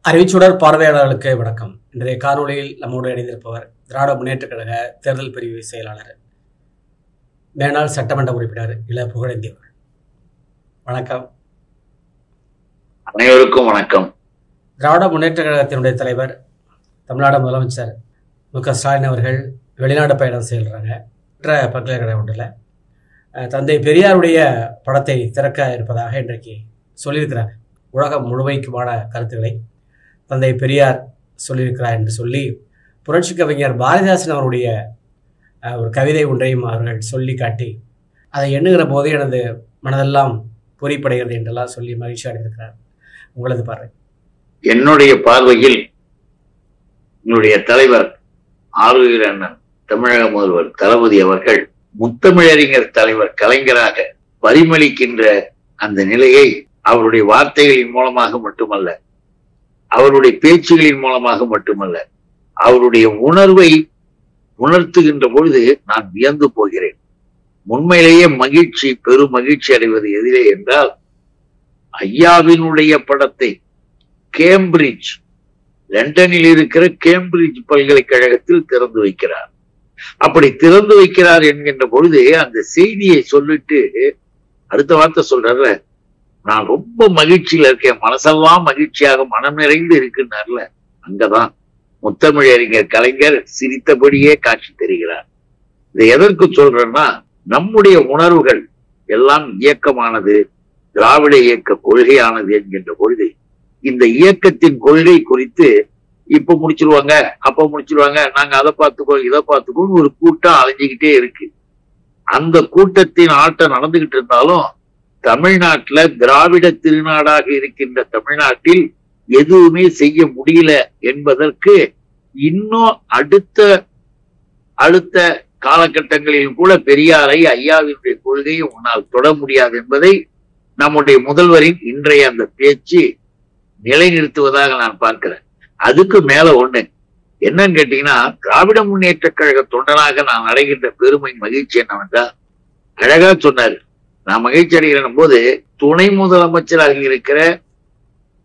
அறிவிச்சுடர் பார்வையாளர்களுக்கு வணக்கம். இன்றைய காணொலியில் நம்மோடு இணைந்திருப்பவர் திராவிட முன்னேற்றக் கழக தேர்தல் பிரிவு செயலாளர், மேனாள் சட்டமன்ற உறுப்பினர் இள புகழேந்தி அவர்கள். வணக்கம். அனைவருக்கும் வணக்கம். திராவிட முன்னேற்றக் கழகத்தினுடைய தலைவர், தமிழ்நாடு முதலமைச்சர் மு.க.ஸ்டாலின் அவர்கள் வெளிநாடு பயணம் செய்கிறாங்க. மற்ற பல்கலைக்கழக ஒன்றில் தந்தை பெரியாருடைய படத்தை திறக்க இருப்பதாக இன்றைக்கு சொல்லியிருக்கிறார். உலகம் முழுமைக்குமான கருத்துக்களை தந்தை பெரியார் சொல்லியிருக்கிறார் என்று சொல்லி புரட்சி கவிஞர் பாரதிதாசன் அவருடைய ஒரு கவிதை ஒன்றையும் அவர்கள் சொல்லி காட்டி, அதை எண்ணுகிற போது எனது மனதெல்லாம் பொறிப்படைகிறது என்றெல்லாம் சொல்லி மகிழ்ச்சி அடைந்திருக்கிறார். உங்களது பார்வை? என்னுடைய பார்வையில் என்னுடைய தலைவர் ஆளுநர் அண்ணன் தமிழக முதல்வர் தளபதி அவர்கள் முத்தமிழறிஞர் தலைவர் கலைஞராக பரிமளிக்கின்ற அந்த நிலையை அவருடைய வார்த்தைகளின் மூலமாக மட்டுமல்ல, அவருடைய பேச்சுகளின் மூலமாக மட்டுமல்ல, அவருடைய உணர்வை உணர்த்துகின்ற பொழுது நான் வியந்து போகிறேன். உண்மையிலேயே மகிழ்ச்சி, பெரும் மகிழ்ச்சி அடைவது எதிரே என்றால், ஐயாவினுடைய படத்தை கேம்பிரிட்ஜ், லண்டனில் இருக்கிற கேம்பிரிட்ஜ் பல்கலைக்கழகத்தில் திறந்து வைக்கிறார். அப்படி திறந்து வைக்கிறார் என்கின்ற பொழுது அந்த செய்தியை சொல்லிட்டு அடுத்த வார்த்தை சொல்றாரு, நான் ரொம்ப மகிழ்ச்சியில இருக்கேன், மனசெல்லாம் மகிழ்ச்சியாக மனம் நிறைந்து இருக்குன்னார்ல. அங்கதான் முத்தமிழறிஞர் கலைஞர் சிரித்தபடியே காட்சி தருகிறார். இதை எதற்கு சொல்றேன்னா, நம்முடைய உணர்வுகள் எல்லாம் இயக்கமானது, திராவிட இயக்க கொள்கையானது என்கின்ற பொழுது இந்த இயக்கத்தின் கொள்கை குறித்து இப்ப முடிச்சிருவாங்க, அப்ப முடிச்சிருவாங்க, நாங்க அதை பார்த்துக்கோ இதை பார்த்துக்கோன்னு ஒரு கூட்டம் அலைஞ்சுக்கிட்டே இருக்கு. அந்த கூட்டத்தின் ஆட்டம் நடந்துகிட்டு இருந்தாலும் தமிழ்நாட்டுல, திராவிட திருநாடாக இருக்கின்ற தமிழ்நாட்டில் எதுவுமே செய்ய முடியல என்பதற்கு இன்னும் அடுத்த காலகட்டங்களில் கூட பெரியாரை, ஐயாவினுடைய கொள்கையை உன்னால் தொட முடியாது என்பதை நம்முடைய முதல்வரின் இன்றைய அந்த பேச்சு நிலைநிறுத்துவதாக நான் பார்க்கிறேன். அதுக்கு மேல ஒண்ணு என்னன்னு கேட்டீங்கன்னா, திராவிட முன்னேற்ற கழக தொண்டனாக நான் அடைகின்ற பெருமை, மகிழ்ச்சி என்னவென்றால், அழகா சொன்னாரு. நான் மகிழ்ச்சி அடைகிற போது துணை முதலமைச்சராக இருக்கிற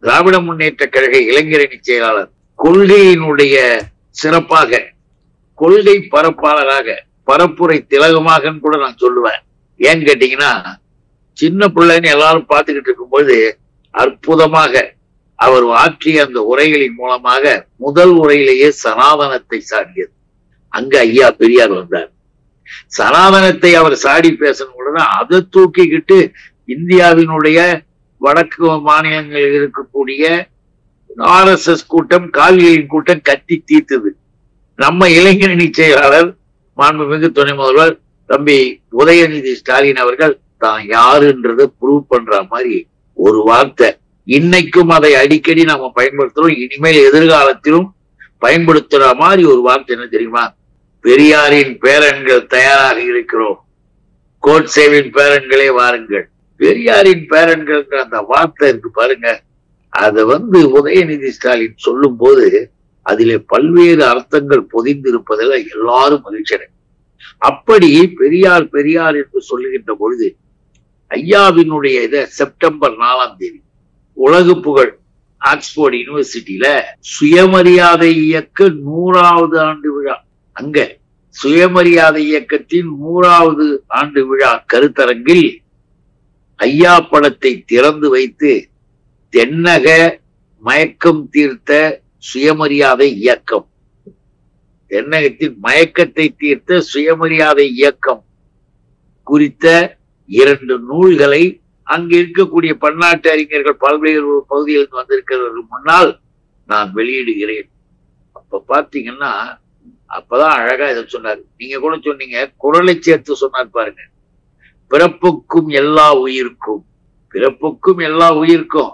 திராவிட முன்னேற்ற கழக இளைஞரணி செயலாளர், கொள்கையினுடைய சிறப்பாக, கொள்கை பரப்பாளராக, பரப்புரை திலகமாக கூட நான் சொல்லுவேன். ஏன்னு கேட்டீங்கன்னா, சின்ன பிள்ளைன்னு எல்லாரும் பார்த்துக்கிட்டு இருக்கும்போது அற்புதமாக அவர் ஆற்றிய அந்த உரைகளின் மூலமாக முதல் உரையிலேயே சனாதனத்தை சாடியது. அங்க ஐயா பெரியார் வந்தார். சனாதனத்தை அவர் சாடி பேசணும் உடனே அதை தூக்கிக்கிட்டு இந்தியாவினுடைய வடக்கு மாநிலங்களில் இருக்கக்கூடிய RSS கூட்டம், கால்களின் கூட்டம் கத்தி தீர்த்தது. நம்ம இளைஞரணி செயலாளர் மாண்புமிகு துணை முதல்வர் தம்பி உதயநிதி ஸ்டாலின் அவர்கள் தான் யாருன்றதை ப்ரூவ் பண்ற மாதிரி ஒரு வார்த்தை, இன்னைக்கும் அதை அடிக்கடி நாம பயன்படுத்துறோம், இனிமேல் எதிர்காலத்திலும் பயன்படுத்துற மாதிரி ஒரு வார்த்தை என்ன தெரியுமா? பெரியாரின் பேரன்கள் தயாராக இருக்கிறோம், கோட்சேவின் பேரன்களே வாருங்கள். பெரியாரின் பேரன்கள் அந்த வார்த்தை இருக்கு பாருங்க, அதை உதயநிதி ஸ்டாலின் சொல்லும் போது அதிலே பல்வேறு அர்த்தங்கள் பொதிந்திருப்பதில் எல்லாரும் மகிழ்ச்சி. அப்படி பெரியார் பெரியார் என்று சொல்லுகின்ற பொழுது ஐயாவினுடைய செப்டம்பர் 4ஆம் தேதி உலக புகழ் ஆக்ஸ்போர்ட் யூனிவர்சிட்டியில சுயமரியாதை இயக்க 100வது ஆண்டு விழா, அங்க சுயமரியாதை இயக்கத்தின் 100வது ஆண்டு விழா கருத்தரங்கில் ஐயா படத்தை திறந்து வைத்து தென்னக மயக்கம் தீர்த்த சுயமரியாதை இயக்கம், தென்னகத்தின் மயக்கத்தை தீர்த்த சுயமரியாதை இயக்கம் குறித்த 2 நூல்களை அங்க இருக்கக்கூடிய பன்னாட்டு அறிஞர்கள் பல்வேறு பகுதிகளில் வந்திருக்கிறவர்கள் முன்னால் நான் வெளியிடுகிறேன். அப்ப பாத்தீங்கன்னா, அப்பதான் அழகா இதை சொன்னார். நீங்க கூட சொன்னீங்க, குரலை சேர்த்து சொன்னார் பாருங்க, பிறப்புக்கும் எல்லா உயிருக்கும், பிறப்புக்கும் எல்லா உயிருக்கும்,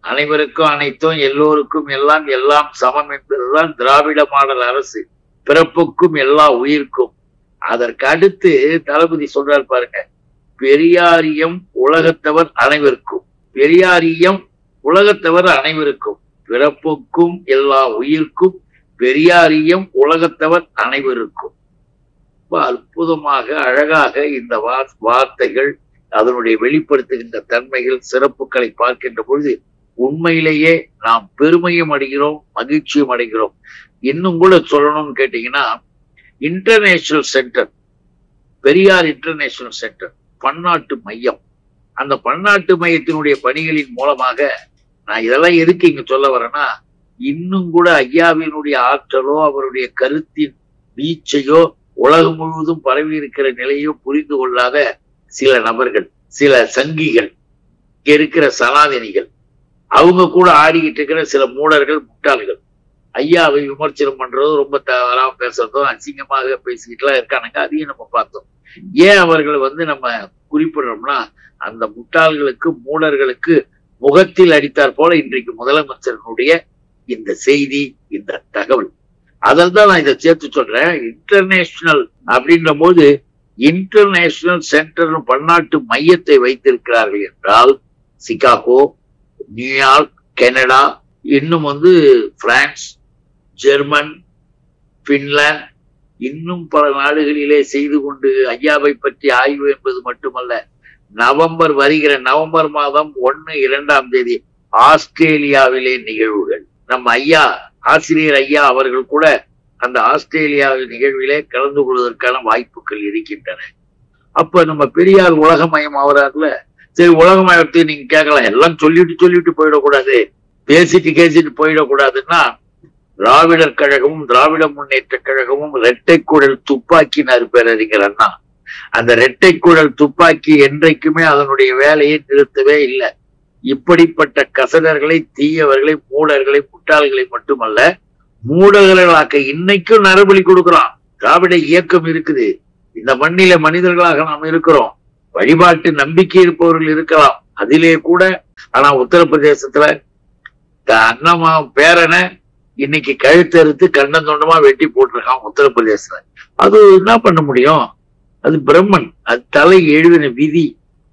அனைவருக்கும் அனைத்தும், எல்லோருக்கும் எல்லாம், எல்லாம் சமம் என்பதுதான் திராவிட மாடல் அரசு. பிறப்புக்கும் எல்லா உயிருக்கும். அதற்கு அடுத்து தளபதி சொல்றார் பாருங்க, பெரியாரியம் உலகத்தவர் அனைவருக்கும், பெரியாரியம் உலகத்தவர் அனைவருக்கும், பிறப்புக்கும் எல்லா உயிர்க்கும், பெரியாரியம் உலகத்தவர் அனைவருக்கும். அற்புதமாக, அழகாக இந்த வார்த்தைகள், அதனுடைய வெளிப்படுத்துகின்ற தன்மைகள், சிறப்புகளை பார்க்கின்ற பொழுது உண்மையிலேயே நாம் பெருமையும் அடைகிறோம், மகிழ்ச்சியும் அடைகிறோம். இன்னும் கூட சொல்லணும்னு கேட்டீங்கன்னா, international centre, Periyar international centre பன்னாட்டு மையம், அந்த பன்னாட்டு மையத்தினுடைய பணிகளின் மூலமாக நான் இதெல்லாம் எதுக்கு இங்க சொல்ல வரேன்னா, இன்னும் கூட ஐயாவினுடைய ஆற்றலோ அவருடைய கருத்தின் வீச்சையோ உலகம் முழுவதும் பரவி இருக்கிற நிலையோ புரிந்து கொள்ளாத சில நபர்கள், சில சங்கிகள், இங்க இருக்கிற சனாதனிகள், அவங்க கூட ஆடிக்கிட்டு இருக்கிற சில மூடர்கள், முட்டாள்கள் ஐயாவை விமர்சனம் பண்றதும் ரொம்ப தவறாக பேசுறதும் அசிங்கமாக பேசிக்கிட்டுலாம் இருக்கானுங்க. அதையும் நம்ம பார்த்தோம். ஏன் அவர்களை நம்ம குறிப்பிடுறோம்னா, அந்த முட்டாள்களுக்கு மூடர்களுக்கு முகத்தில் அடித்தார் போல இன்றைக்கு முதலமைச்சர்களுடைய இந்த செய்தி, இந்த தகவல். அதில் தான் நான் இதை சேர்த்து சொல்றேன். இன்டர்நேஷனல் அப்படின்ற போது இன்டர்நேஷனல் சென்டர் பன்னாட்டு மையத்தை வைத்திருக்கிறார்கள் என்றால், சிகாகோ, நியூயார்க், கனடா, இன்னும் பிரான்ஸ், ஜெர்மன், பின்லாந்து, இன்னும் பல நாடுகளிலே செய்து கொண்டு ஐயாவை பற்றி ஆய்வு என்பது மட்டுமல்ல, வருகிற நவம்பர் மாதம் 1, 2ஆம் தேதி ஆஸ்திரேலியாவிலே நிகழ்வுகள். நம்ம ஐயா, ஆசிரியர் ஐயா அவர்கள் கூட அந்த ஆஸ்திரேலியாவில் நிகழ்விலே கலந்து கொள்வதற்கான வாய்ப்புகள் இருக்கின்றன. அப்ப நம்ம பெரியார் உலகமயம் ஆகிறார்ல, சரி உலகமயத்தை நீங்க கேட்கலாம், எல்லாம் சொல்லிட்டு போயிடக்கூடாது, பேசிட்டு போயிடக்கூடாதுன்னா, திராவிடர் கழகமும் திராவிட முன்னேற்ற கழகமும் இரட்டை குழல் துப்பாக்கினார் பேரறிஞர் அண்ணா. அந்த இரட்டை குழல் துப்பாக்கி என்றைக்குமே அதனுடைய வேலையை நிறுத்தவே இல்லை. இப்படிப்பட்ட கசடர்களை, தீயவர்களை, மூடர்களை, முட்டாள்களை மட்டுமல்ல, மூடர்களாக்க இன்னைக்கும் நரபலி கொடுக்கிறோம். திராவிட இயக்கம் இருக்குது, இந்த மண்ணில மனிதர்களாக நாம் இருக்கிறோம், வழிபாட்டு நம்பிக்கை இருப்பவர்கள் இருக்கலாம் அதிலே கூட. ஆனா உத்தரப்பிரதேசத்துல அண்ணமா பேரனை இன்னைக்கு கழுத்தறுத்து கண்டம் தொண்டமா வெட்டி போட்டிருக்கான் உத்தரப்பிரதேசத்துல. அது என்ன பண்ண முடியும்? அது பிரம்மன், அது தலை எழுதின விதி.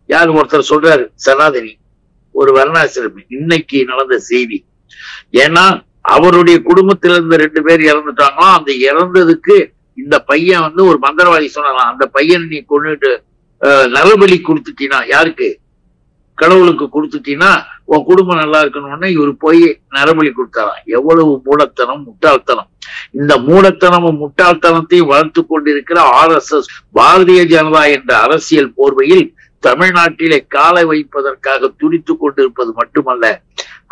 யார் ஒருத்தர் சொல்றாரு, சனாதனி, ஒரு வர்ணாசிரமி, இன்னைக்கு நடந்த செய்தி. ஏன்னா அவருடைய குடும்பத்தில இருந்து 2 பேர் இறந்துட்டாங்களாம். அந்த இறந்ததுக்கு இந்த பையன் ஒரு மந்திரவாதி சொன்னாலாம், அந்த பையனை நீ கொண்டுட்டு நரபலி கொடுத்துட்டீனா, யாருக்கு? கடவுளுக்கு கொடுத்துட்டீங்கன்னா உன் குடும்பம் நல்லா இருக்கணும்னு இவர் போய் நரபலி கொடுத்தாராம். எவ்வளவு மூடத்தனம், முட்டாள்தனம்! இந்த மூடத்தனமும் முட்டாள்தனத்தையும் வளர்த்து கொண்டிருக்கிற RSS, பாரதிய ஜனதா என்ற அரசியல் போர்வையில் தமிழ்நாட்டிலே காலை வைப்பதற்காக துடித்து கொண்டிருப்பது மட்டுமல்ல,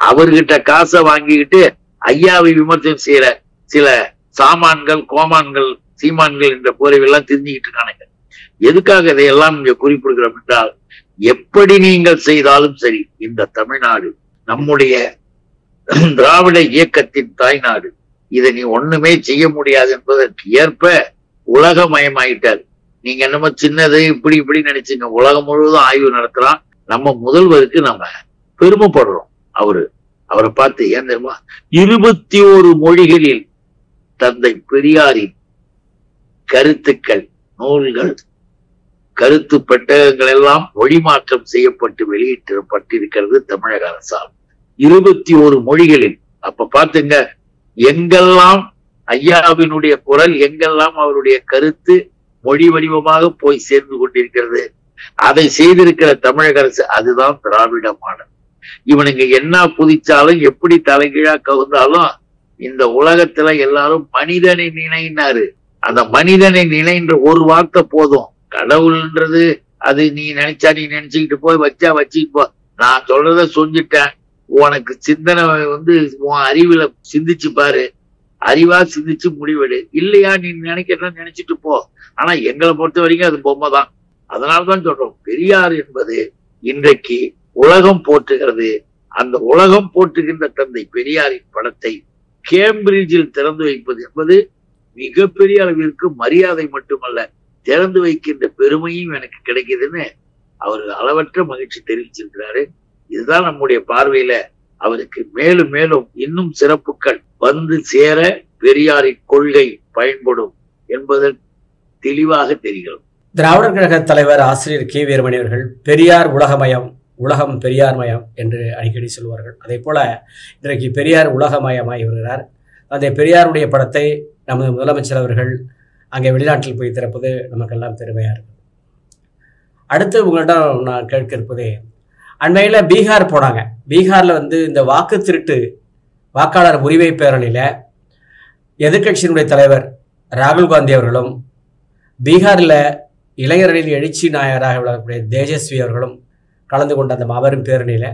அவர்கிட்ட காசை வாங்கிக்கிட்டு ஐயாவை விமர்சனம் செய்யற சில சாமான்கள், கோமான்கள், சீமான்கள் என்ற போர்வையெல்லாம் தெரிஞ்சுக்கிட்டு இருக்கானுங்க. எதுக்காக இதையெல்லாம் இங்க குறிப்பிடுகிறோம் என்றால், எப்படி நீங்கள் செய்தாலும் சரி, இந்த தமிழ்நாடு நம்முடைய திராவிட இயக்கத்தின் தாய்நாடு. இதை நீ ஒண்ணுமே செய்ய முடியாது என்பதற்கு ஏற்ப உலகமயமாயிட்டார். நீங்க என்னமோ சின்னது இப்படி நினைச்சுங்க, உலகம் முழுவதும் ஆய்வு நடத்துறான். நம்ம முதல்வருக்கு நம்ம பெருமைப்படுறோம். அவரை பார்த்து ஏன் தெரியுமா, 21 மொழிகளில் தந்தை பெரியாரின் கருத்துக்கள், நூல்கள், கருத்து பெட்டகங்கள் எல்லாம் மொழிமாற்றம் செய்யப்பட்டு வெளியிட்டிருக்கிறது தமிழக அரசால் 21 மொழிகளில். அப்ப பாத்துங்க, எங்கெல்லாம் ஐயாவினுடைய குரல், எங்கெல்லாம் அவருடைய கருத்து மொழி வடிவமாக போய் சேர்ந்து கொண்டிருக்கிறது. அதை செய்திருக்கிற தமிழக அரசு, அதுதான் திராவிட மாடல். இவனுங்க என்ன புதிச்சாலும், எப்படி தலைகீழா கவுந்தாலும், இந்த உலகத்துல எல்லாரும் மனிதனை நினைனாரு. அந்த மனிதனை நினைன்ற ஒரு வார்த்தை போதும். கடவுள்ன்றது அது நீ நினைச்சா நீ நினைச்சுக்கிட்டு போய் வச்சா வச்சுக்கிட்டு போ. நான் சொல்றத சொல்லிட்டேன், உனக்கு சிந்தனை உன் அறிவுல சிந்திச்சு பாரு, அறிவா சிந்திச்சு முடிவெடு. இல்லையா நீ நினைக்கிறதா நினைச்சிட்டு போ. ஆனா எங்களை பொறுத்த வரைக்கும் அது பொம்மை தான். அதனால்தான் சொல்றோம், பெரியார் என்பது இன்றைக்கு உலகம் போற்றுகிறது. அந்த உலகம் போற்றுகின்ற தந்தை பெரியாரின் படத்தை கேம்பிரிட்ஜில் திறந்து வைப்பது என்பது மிகப்பெரிய அளவிற்கு மரியாதை மட்டுமல்ல, திறந்து வைக்கின்ற பெருமையும் எனக்கு கிடைக்குதுன்னு அவர் அளவற்ற மகிழ்ச்சி தெரிவிச்சிருக்கிறாரு. இதுதான் நம்முடைய பார்வையில அவருக்கு மேலும் மேலும் இன்னும் சிறப்புகள் வந்து சேர பெரியாரின் கொள்கை பயன்படும் என்பது தெளிவாக தெரிகிறது. திராவிடர் கழக தலைவர் ஆசிரியர் கே வீரமணி அவர்கள் பெரியார் உலகமயம், உலகம் பெரியார் மயம் என்று அடிக்கடி சொல்வார்கள். அதே போல இன்றைக்கு பெரியார் உலகமயமாகி வருகிறார். அந்த பெரியாருடைய படத்தை நமது முதலமைச்சர் அவர்கள் அங்கே வெளிநாட்டில் போய் திறப்பது நமக்கெல்லாம் பெருமையாக இருக்குது. அடுத்து உங்களிடம் நான் கேட்க இருப்பதே, அண்மையில் பீகார் போனாங்க. பீகாரில் வந்து இந்த வாக்கு திருட்டு வாக்காளர் உரிமை பேரணியில் எதிர்கட்சியினுடைய தலைவர் ராகுல் காந்தி அவர்களும் பீகாரில் இளைஞர்களின் எழுச்சி நாயகராக விளங்கக்கூடிய தேஜஸ்வி அவர்களும் கலந்து கொண்ட அந்த மாபெரும் பேரணியில்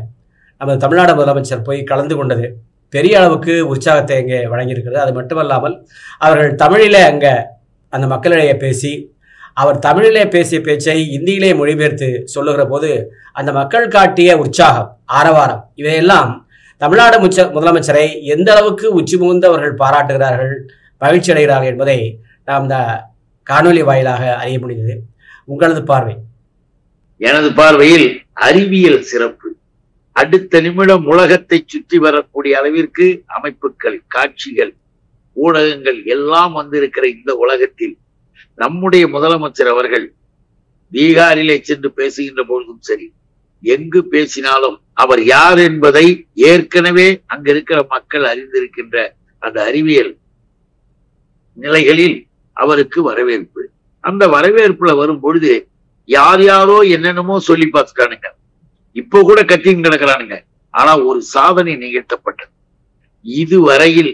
நமது தமிழ்நாடு முதலமைச்சர் போய் கலந்து கொண்டது பெரிய அளவுக்கு உற்சாகத்தை இங்கே வழங்கியிருக்கிறது. அது மட்டுமல்லாமல் அவர்கள் தமிழிலே அங்கே அந்த மக்களிடையே பேசி அவர் தமிழிலே பேசிய பேச்சை இந்தியிலே மொழிபெயர்த்து சொல்லுகிற போது அந்த மக்கள் காட்டிய உற்சாகம், ஆரவாரம் இவையெல்லாம் தமிழ்நாடு முதலமைச்சரை எந்த அளவுக்கு உச்சி முகுந்து அவர்கள் பாராட்டுகிறார்கள், மகிழ்ச்சி அடைகிறார்கள் என்பதை நாம் இந்த காணொலி வாயிலாக அறிய முடிந்தது. உங்களது பார்வை? எனது பார்வையில் அறிவியல் சிறப்பு. அடுத்த நிமிடம் உலகத்தை சுற்றி வரக்கூடிய அளவிற்கு அமைப்புகள், காட்சிகள், ஊடகங்கள் எல்லாம் வந்திருக்கிற இந்த உலகத்தில் நம்முடைய முதலமைச்சர் அவர்கள் பீகாரிலே சென்று பேசுகின்ற பொழுதும் சரி, எங்கு பேசினாலும் அவர் யார் என்பதை ஏற்கனவே அங்க இருக்கிற மக்கள் அறிந்திருக்கின்ற அந்த அறிவியல் நிலைகளில் அவருக்கு வரவேற்பு. அந்த வரவேற்புல வரும் பொழுது யார் யாரோ என்னென்னமோ சொல்லி பார்த்துட்டானுங்க, இப்போ கூட கத்தின்னு கிடக்கிறானுங்க. ஆனா ஒரு சாதனை நிகழ்த்தப்பட்டது. இதுவரையில்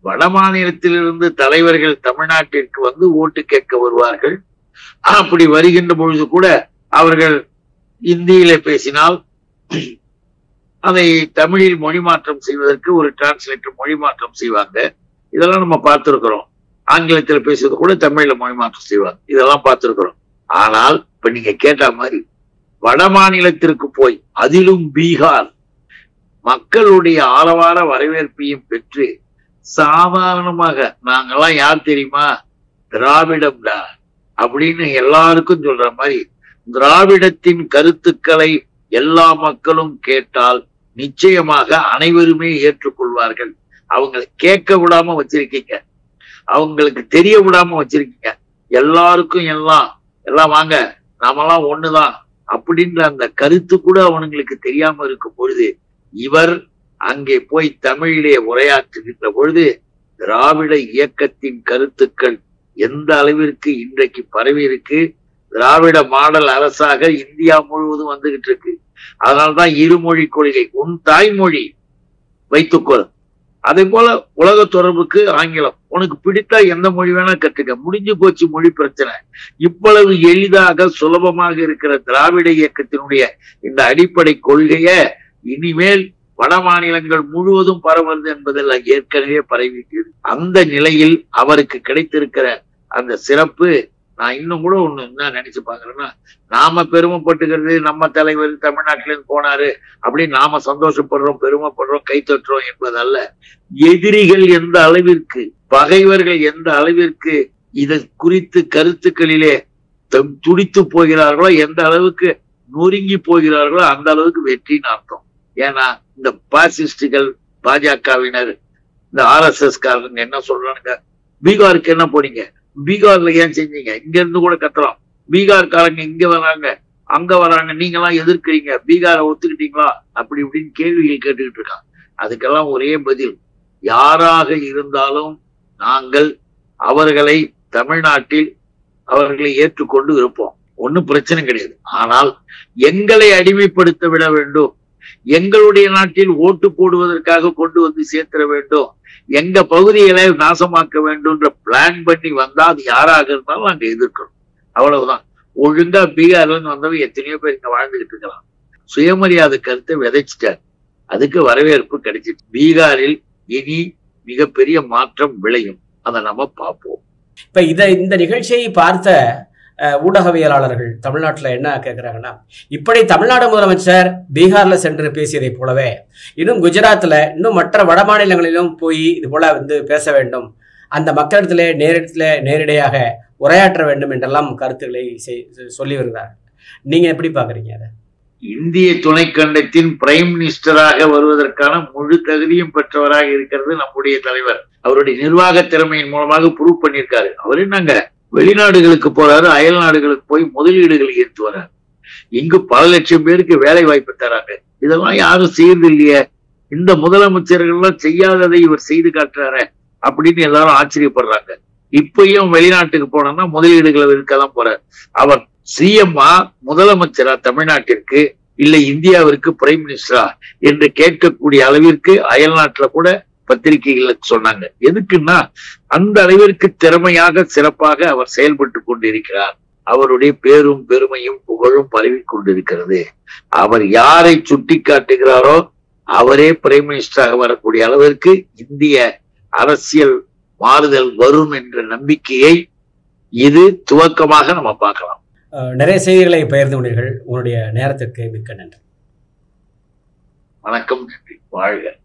வட மாநிலத்திலிருந்து தலைவர்கள் தமிழ்நாட்டிற்கு வந்து ஓட்டு கேட்க வருவார்கள். அப்படி வருகின்ற பொழுது கூட அவர்கள் இந்தியில பேசினால் அதை தமிழில் மொழி மாற்றம் செய்வதற்கு ஒரு டிரான்ஸ்லேட்டர் மொழி மாற்றம் செய்வாங்க. இதெல்லாம் நம்ம பார்த்திருக்கிறோம். ஆங்கிலத்தில் பேசுவது கூட தமிழ்ல மொழி மாற்றம் செய்வாங்க. இதெல்லாம் பார்த்திருக்கிறோம். ஆனால் இப்ப நீங்க கேட்ட மாதிரி வட மாநிலத்திற்கு போய், அதிலும் பீகார், மக்களுடைய ஆரவார வரவேற்பையும் பெற்று சாதாரணமாக நாங்கெல்லாம் யார் தெரியுமா, திராவிடம்டா அப்படின்னு எல்லாருக்கும் சொல்ற மாதிரி திராவிடத்தின் கருத்துக்களை எல்லா மக்களும் கேட்டால் நிச்சயமாக அனைவருமே ஏற்றுக்கொள்வார்கள். அவங்களை கேட்க விடாம வச்சிருக்கீங்க, அவங்களுக்கு தெரிய விடாம வச்சிருக்கீங்க. எல்லாருக்கும் எல்லாம் வாங்க, நாமெல்லாம் ஒண்ணுதான் அப்படின்ற அந்த கருத்து கூட அவனுங்களுக்கு தெரியாம இருக்கும் பொழுது இவர் அங்கே போய் தமிழிலே உரையாற்றுகின்ற பொழுது திராவிட இயக்கத்தின் கருத்துக்கள் எந்த அளவிற்கு இன்றைக்கு பரவி இருக்கு. திராவிட மாடல் அரசாக இந்தியா முழுவதும் வந்துகிட்டு இருக்கு. அதனால்தான் இருமொழி கொள்கை, உன் தாய்மொழி வைத்துக்கொள். அதே போல உலக தொடர்புக்கு ஆங்கிலம், உனக்கு பிடித்தா எந்த மொழி வேணா கற்றுக்க, முடிஞ்சு போச்சு மொழி பிரச்சனை. இவ்வளவு எளிதாக சுலபமாக இருக்கிற திராவிட இயக்கத்தினுடைய இந்த அடிப்படை கொள்கைய இனிமேல் வட மாநிலங்கள் முழுவதும் பரவுவது என்பதில் ஏற்கனவே பரவிட்டு அந்த நிலையில் அவருக்கு கிடைத்திருக்கிற அந்த சிறப்பு நான் இன்னும் கூட ஒண்ணு என்ன நினைச்சு பாக்குறேன்னா, நாம பெருமைப்பட்டுக்கிறது நம்ம தலைவர் தமிழ்நாட்டிலிருந்து போனாரு அப்படின்னு நாம சந்தோஷப்படுறோம், பெருமைப்படுறோம், கைத்தட்டுறோம் என்பதல்ல. எதிரிகள் எந்த அளவிற்கு, பகைவர்கள் எந்த அளவிற்கு இதை குறித்து கருத்துக்களிலே துடித்து போகிறார்களோ, எந்த அளவுக்கு நொறுங்கி போகிறார்களோ அந்த அளவுக்கு வெற்றின்னு அர்த்தம். ஏன்னா இந்த பாசிஸ்டுகள், பாஜகவினர், இந்த RSS காரங்க என்ன சொல்றானுங்க, பீகாருக்கு என்ன போனீங்க, பீகார்ல ஏன் செஞ்சீங்க, இங்க இருந்து கூட கத்துறோம், பீகார்காரங்க இங்க வராங்க அங்க வராங்க, நீங்க எல்லாம் எதிர்க்கிறீங்க, பீகாரை ஒத்துக்கிட்டீங்களா, அப்படி இப்படின்னு கேள்விகள் கேட்டுக்கிட்டு இருக்காங்க. அதுக்கெல்லாம் ஒரே பதில், யாராக இருந்தாலும் நாங்கள் அவர்களை தமிழ்நாட்டில் அவர்களை ஏற்றுக்கொண்டு இருப்போம், ஒன்னும் பிரச்சனை கிடையாது. ஆனால் எங்களை அடிமைப்படுத்த விட வேண்டும், எங்களுடைய நாட்டில் ஓட்டு போடுவதற்காக கொண்டு வந்து சேர்த்திட வேண்டும், எங்க பகுதிகளை நாசமாக்க வேண்டும்ன்ற பிளான் பண்ணி வந்தா அது யாராக இருந்தாலும் நாங்க எதிர்க்கிறோம். அவ்வளவுதான். ஒழுங்கா பீகார்ல இருந்து வந்தவங்க எத்தனையோ பேர் இங்க வாழ்ந்துகிட்டு இருக்கலாம். சுயமரியாதை கருத்தை விதைச்சிட்டார், அதுக்கு வரவேற்பு கிடைச்சிட்டு பீகாரில் இனி மிகப்பெரிய மாற்றம் விளையும். அதை நம்ம பார்ப்போம். இப்ப இந்த நிகழ்ச்சியை பார்த்த ஊடகவியலாளர்கள் தமிழ்நாட்டில் என்ன கேட்குறாங்கன்னா, இப்படி தமிழ்நாடு முதலமைச்சர் பீகார்ல சென்று பேசியதை போலவே இன்னும் குஜராத்தில், இன்னும் மற்ற வட மாநிலங்களிலும் போய் இது போல வந்து பேச வேண்டும், அந்த மக்களிடத்திலே நேரடியாக உரையாற்ற வேண்டும் என்றெல்லாம் கருத்துக்களை சொல்லி வருகிறார்கள். நீங்க எப்படி பாக்குறீங்க அதை? இந்திய துணைக்கண்டத்தின் பிரைம் மினிஸ்டராக வருவதற்கான முழு தகுதியும் பெற்றவராக இருக்கிறது நம்முடைய தலைவர். அவருடைய நிர்வாக திறமையின் மூலமாக ப்ரூவ் பண்ணியிருக்காரு. அவரு நாங்க வெளிநாடுகளுக்கு போறாரு, அயல் நாடுகளுக்கு போய் முதலீடுகளை ஈர்த்து வர்றாரு. இங்கு பல லட்சம் பேருக்கு வேலை வாய்ப்பு தராங்க. இதெல்லாம் யாரும் செய்யறது இல்லையே, இந்த முதலமைச்சர்கள்லாம் செய்யாததை இவர் செய்து காட்டுறாரு அப்படின்னு எல்லாரும் ஆச்சரியப்படுறாங்க. இப்பயும் வெளிநாட்டுக்கு போனோம்னா முதலீடுகளை இருக்கதான் போறார். அவர் CM முதலமைச்சரா தமிழ்நாட்டிற்கு இல்லை இந்தியாவிற்கு பிரைம் மினிஸ்டரா என்று கேட்கக்கூடிய அளவிற்கு அயல்நாட்டுல கூட பத்திரிகைகளுக்கு சொன்னாங்க. எதுக்குன்னா அந்த அளவிற்கு திறமையாக சிறப்பாக அவர் செயல்பட்டு கொண்டிருக்கிறார். அவருடைய பேரும் பெருமையும் புகழும் பரவி கொண்டிருக்கிறது. அவர் யாரை சுட்டி காட்டுகிறாரோ அவரே பிரைம் மினிஸ்டராக வரக்கூடிய அளவிற்கு இந்திய அரசியல் மாறுதல் வரும் என்ற நம்பிக்கையை இது துவக்கமாக நம்ம பார்க்கலாம். நிறைய செய்திகளை பகிர்ந்து கொண்டீர்கள். உங்களுடைய நேரத்திற்கு மிக்க நன்றி. வணக்கம், நன்றி, வாழ்க.